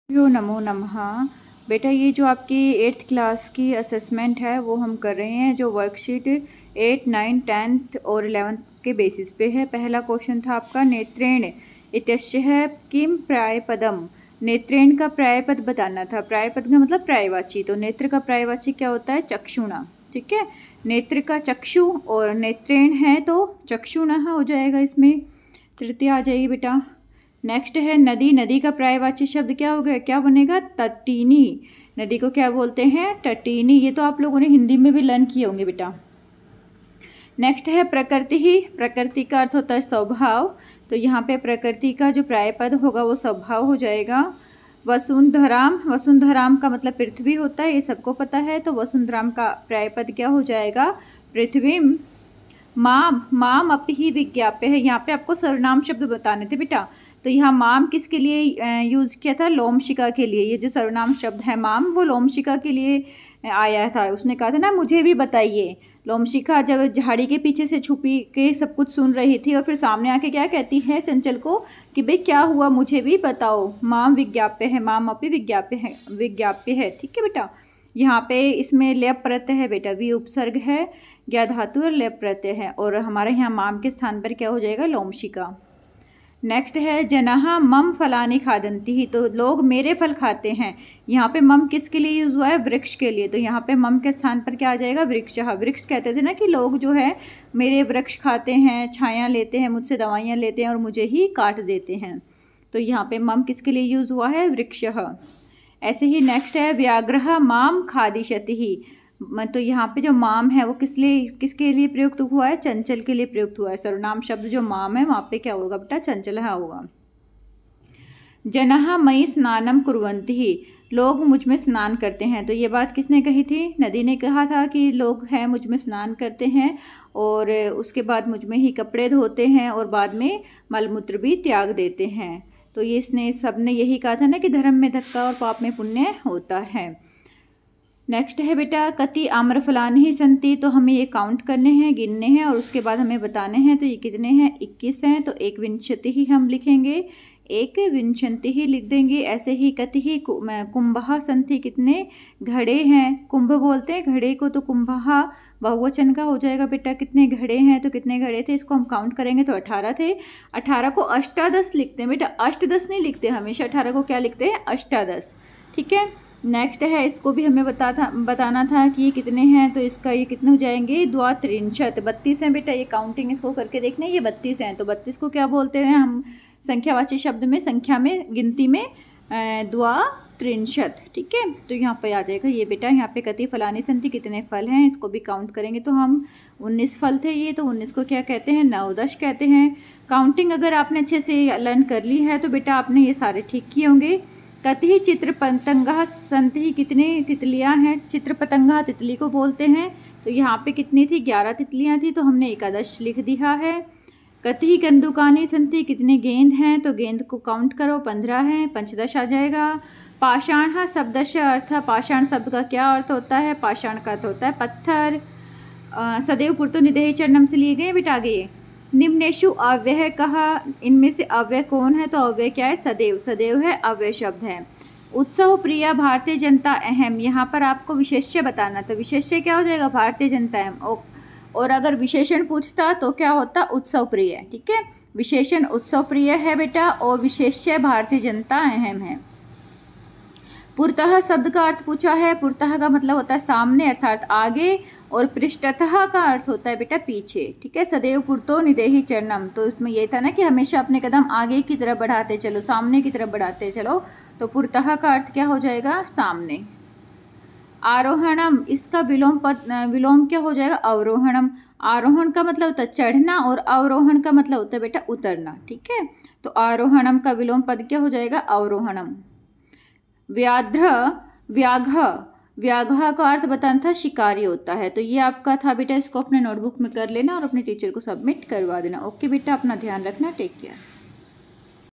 यो नमो नमः। बेटा ये जो आपकी 8th क्लास की असेसमेंट है वो हम कर रहे हैं, जो वर्कशीट 8, 9, 10th और 11th के बेसिस पे है। पहला क्वेश्चन था आपका नेत्रेण इत्यस्य किम प्रायपदम। नेत्रेण का प्रायपद बताना था। प्रायपद का मतलब प्रायवाची, तो नेत्र का प्रायवाची क्या होता है? चक्षुणा। ठीक है, नेत्र का चक्षु और नेत्रेण है तो चक्षुणा हो जाएगा, इसमें तृतीया आ जाएगी बेटा। नेक्स्ट है नदी। नदी का पर्यायवाची शब्द क्या हो गया, क्या बनेगा? तटीनी। नदी को क्या बोलते हैं? तटीनी। ये तो आप लोगों ने हिंदी में भी लर्न किए होंगे बेटा। नेक्स्ट है प्रकृति ही। प्रकृति का अर्थ होता है स्वभाव, तो यहाँ पे प्रकृति का जो पर्यायपद होगा वो स्वभाव हो जाएगा। वसुंधराम। वसुंधराम का मतलब पृथ्वी होता है, ये सबको पता है, तो वसुंधराम का पर्यायपद क्या हो जाएगा? पृथ्वीम। माम। माम अपि ही विज्ञाप्य है। यहाँ पे आपको सर्वनाम शब्द बताने थे बेटा, तो यहाँ माम किसके लिए यूज़ किया था? लोमशिका के लिए। ये जो सर्वनाम शब्द है माम, वो लोमशिका के लिए आया था। उसने कहा था ना मुझे भी बताइए। लोमशिका जब झाड़ी के पीछे से छुपी के सब कुछ सुन रही थी और फिर सामने आके क्या कहती है चंचल को कि भाई क्या हुआ, मुझे भी बताओ। माम विज्ञाप्य है, माम अपि विज्ञाप्य है, विज्ञाप्य है। ठीक है बेटा। यहाँ पे इसमें लेप प्रत्यय है बेटा, वी उपसर्ग है, ज्ञा धातु और लेप प्रत्यय है, और हमारे यहाँ माम के स्थान पर क्या हो जाएगा? लोमशिका। नेक्स्ट है जनाहा मम फलानी खादंती ही, तो लोग मेरे फल खाते हैं। यहाँ पे मम किसके लिए यूज़ हुआ है? वृक्ष के लिए, तो यहाँ पे मम के स्थान पर क्या आ जाएगा? वृक्षः। वृक्ष कहते थे ना कि लोग जो है मेरे वृक्ष खाते हैं, छायाँ लेते हैं, मुझसे दवाइयाँ लेते हैं और मुझे ही काट देते हैं, तो यहाँ पे मम किसके लिए यूज़ हुआ है? वृक्षः। ऐसे ही नेक्स्ट है व्याघ्रः माम खादिशति ही, तो यहाँ पे जो माम है वो किसके लिए प्रयुक्त हुआ है? चंचल के लिए प्रयुक्त हुआ है। सर्वनाम शब्द जो माम है वहाँ पे क्या होगा बेटा? चंचल होगा। जनः मयि स्नानम कुर्वन्ति ही, लोग मुझ में स्नान करते हैं, तो ये बात किसने कही थी? नदी ने कहा था कि लोग हैं मुझ में स्नान करते हैं और उसके बाद मुझ में ही कपड़े धोते हैं और बाद में मलमूत्र भी त्याग देते हैं, तो ये इसने सबने यही कहा था ना कि धर्म में धक्का और पाप में पुण्य होता है। नेक्स्ट है बेटा कति आम्रफलानि ही संति, तो हमें ये काउंट करने हैं, गिनने हैं और उसके बाद हमें बताने हैं। तो ये कितने हैं? 21 हैं, तो एक विंशति ही हम लिखेंगे, एक विंशति ही लिख देंगे। ऐसे ही कति ही कुंभः संति, कितने घड़े हैं? कुंभ बोलते हैं घड़े को, तो कुंभः बहुवचन का हो जाएगा बेटा। कितने घड़े हैं? तो कितने घड़े थे इसको हम काउंट करेंगे तो 18 थे। 18 को अष्टादश लिखते हैं बेटा, अष्टदश नहीं लिखते हमेशा, 18 को क्या लिखते हैं? अष्टादश। ठीक है। नेक्स्ट है इसको भी हमें बताना था कि ये कितने हैं, तो इसका ये कितने हो जाएंगे? द्वात्रिंशत्। 32 हैं बेटा, ये काउंटिंग इसको करके देखना, ये 32 हैं, तो 32 को क्या बोलते हैं हम संख्यावाची शब्द में, संख्या में, गिनती में द्वात्रिंशत्। ठीक है, तो यहाँ पे आ जाएगा ये बेटा। यहाँ पे कति फलानी संति, कितने फल हैं इसको भी काउंट करेंगे तो हम 19 फल थे ये, तो 19 को क्या कहते हैं? नवदश कहते हैं। काउंटिंग अगर आपने अच्छे से लर्न कर ली है तो बेटा आपने ये सारे ठीक किए होंगे। कति चित्र पतंगा संति, कितने तितलियां हैं? चित्र पतंगा तितली को बोलते हैं, तो यहाँ पे कितनी थी? 11 तितलियां थी, तो हमने एकादश लिख दिया है। कति कंदुकानी संति, कितने गेंद हैं? तो गेंद को काउंट करो, 15 हैं, पंचदश आ जाएगा। पाषाण शब्दश अर्थ, पाषाण शब्द का क्या अर्थ होता है? पाषाण का अर्थ होता है पत्थर। सदैव पुरतो निदेह चरणम से लिए गए बेटा आगे। निम्नेशु अव्यय कहा, इनमें से अव्यय कौन है? तो अव्यय क्या है? सदैव। सदैव है, अव्यय शब्द है। उत्सव प्रिय भारतीय जनता अहम, यहाँ पर आपको विशेष्य बताना, तो विशेष्य क्या हो जाएगा? भारतीय जनता अहम। और अगर विशेषण पूछता तो क्या होता? उत्सव प्रिय। ठीक है, विशेषण उत्सव प्रिय है बेटा और विशेष्य भारतीय जनता अहम है। पुरतः शब्द का अर्थ पूछा है। पुरतः का मतलब होता है सामने अर्थात आगे, और पृष्ठतः का अर्थ होता है बेटा पीछे। ठीक है, सदैव पुरतो निदेहि चरणम, तो इसमें ये था ना कि हमेशा अपने कदम आगे की तरफ बढ़ाते चलो, सामने की तरफ बढ़ाते चलो, तो पुरतः का अर्थ क्या हो जाएगा? सामने। आरोहणम, इसका विलोम क्या हो जाएगा? अवरोहणम। आरोहण का मतलब होता है चढ़ना और अवरोहण का मतलब होता है बेटा उतरना। ठीक है, तो आरोहणम का विलोम पद क्या हो जाएगा? अवरोहणम। व्याघ्र, व्याघ्र, व्याघ्र का अर्थ बताना था शिकारी होता है, तो ये आपका था बेटा, इसको अपने नोटबुक में कर लेना और अपने टीचर को सबमिट करवा देना। ओके बेटा, अपना ध्यान रखना, टेक केयर।